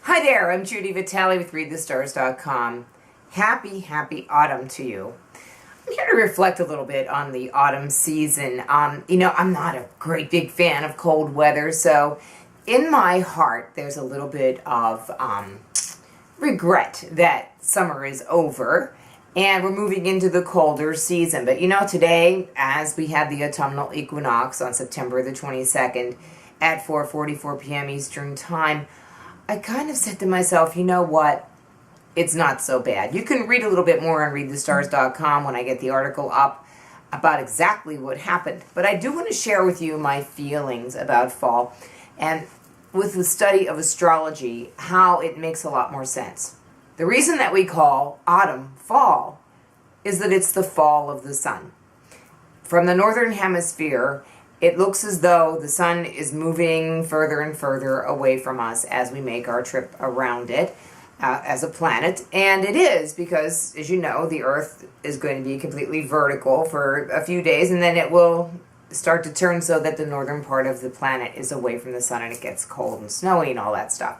Hi there, I'm Judi Vitale with ReadTheStars.com. Happy autumn to you. I'm here to reflect a little bit on the autumn season. I'm not a great big fan of cold weather, so in my heart there's a little bit of regret that summer is over and we're moving into the colder season. But today, as we had the autumnal equinox on September the 22nd at 4:44 p.m. Eastern Time, I kind of said to myself, you know what? It's not so bad. You can read a little bit more on ReadTheStars.com when I get the article up about exactly what happened. But I do want to share with you my feelings about fall, and with the study of astrology, how it makes a lot more sense. The reason that we call autumn fall is that it's the fall of the sun. From the northern hemisphere, it looks as though the sun is moving further and further away from us as we make our trip around it as a planet. And it is because, as you know, the Earth is going to be completely vertical for a few days, and then it will start to turn so that the northern part of the planet is away from the sun and it gets cold and snowy and all that stuff.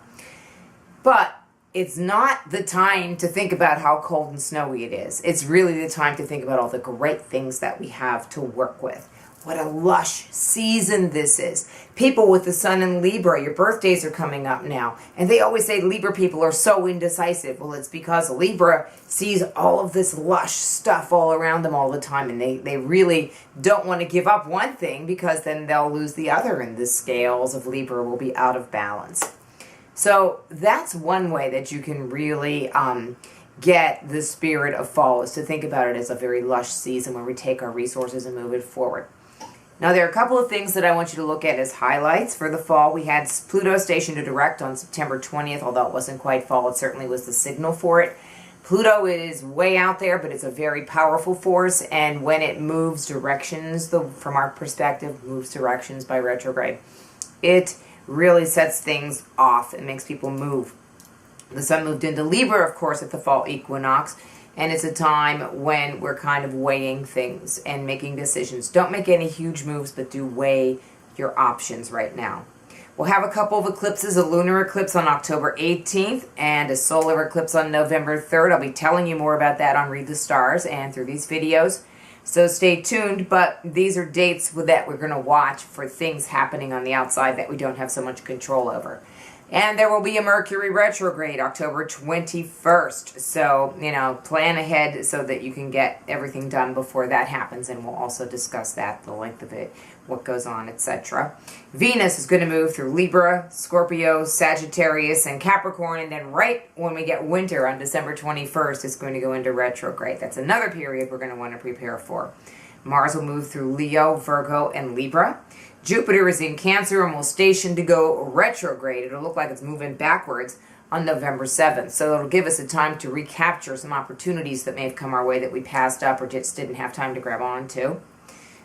But it's not the time to think about how cold and snowy it is. It's really the time to think about all the great things that we have to work with. What a lush season this is. People with the sun in Libra, your birthdays are coming up now. And they always say Libra people are so indecisive. Well, it's because Libra sees all of this lush stuff all around them all the time. And they really don't want to give up one thing because then they'll lose the other. And the scales of Libra will be out of balance. So that's one way that you can really get the spirit of fall, is to think about it as a very lush season where we take our resources and move it forward. Now, there are a couple of things that I want you to look at as highlights for the fall. We had Pluto stationed to direct on September 20th, although it wasn't quite fall. It certainly was the signal for it. Pluto is way out there, but it's a very powerful force, and when it moves directions, from our perspective, moves directions by retrograde, it really sets things off and makes people move. The sun moved into Libra, of course, at the fall equinox, and it's a time when we're kind of weighing things and making decisions. Don't make any huge moves, but do weigh your options right now. We'll have a couple of eclipses, a lunar eclipse on October 18th and a solar eclipse on November 3rd. I'll be telling you more about that on Read the Stars and through these videos, so stay tuned. But these are dates that we're going to watch for things happening on the outside that we don't have so much control over. And there will be a Mercury retrograde October 21st. So, plan ahead so that you can get everything done before that happens. And we'll also discuss that, the length of it, what goes on, etc. Venus is going to move through Libra, Scorpio, Sagittarius, and Capricorn. And then right when we get winter on December 21st, it's going to go into retrograde. That's another period we're going to want to prepare for. Mars will move through Leo, Virgo, and Libra. Jupiter is in Cancer and will station to go retrograde. It'll look like it's moving backwards on November 7th. So it'll give us a time to recapture some opportunities that may have come our way that we passed up or just didn't have time to grab onto.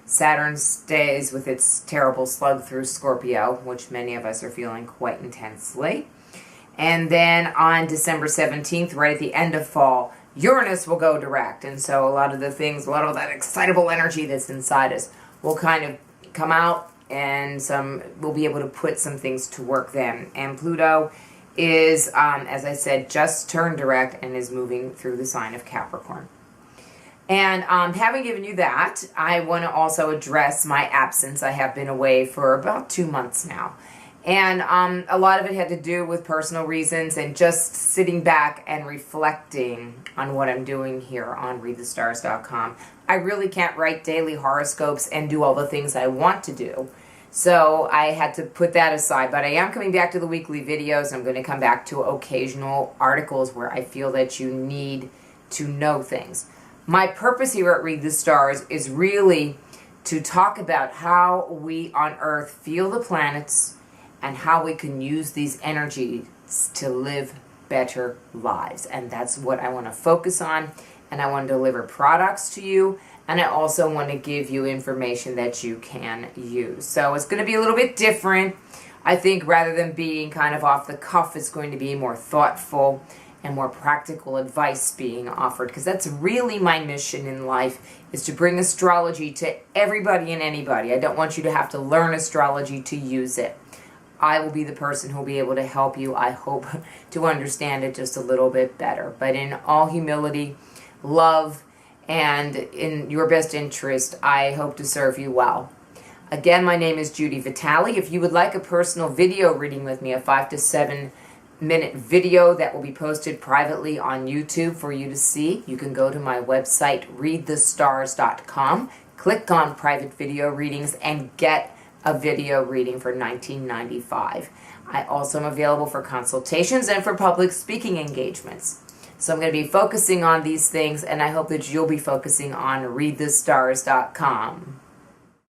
Saturn stays with its terrible slug through Scorpio, which many of us are feeling quite intensely. And then on December 17th, right at the end of fall, Uranus will go direct. And so a lot of that excitable energy that's inside us will kind of come out, and we'll be able to put some things to work then. And Pluto is, as I said, just turned direct and is moving through the sign of Capricorn. And having given you that, I want to also address my absence. I have been away for about 2 months now. And a lot of it had to do with personal reasons and just sitting back and reflecting on what I'm doing here on ReadTheStars.com. I really can't write daily horoscopes and do all the things I want to do. So I had to put that aside. But I am coming back to the weekly videos. I'm going to come back to occasional articles where I feel that you need to know things. My purpose here at Read the Stars is really to talk about how we on Earth feel the planets and how we can use these energies to live better lives. And that's what I want to focus on. And I want to deliver products to you. And I also want to give you information that you can use. So it's going to be a little bit different. I think rather than being kind of off the cuff, it's going to be more thoughtful and more practical advice being offered. Because that's really my mission in life, is to bring astrology to everybody and anybody. I don't want you to have to learn astrology to use it. I will be the person who will be able to help you, I hope, to understand it just a little bit better. But in all humility, love, and in your best interest, I hope to serve you well. Again, my name is Judi Vitale. If you would like a personal video reading with me, a 5 to 7 minute video that will be posted privately on YouTube for you to see, you can go to my website, readthestars.com, click on private video readings, and get a video reading for $19.95. I also am available for consultations and for public speaking engagements. So I'm going to be focusing on these things, and I hope that you'll be focusing on readthestars.com.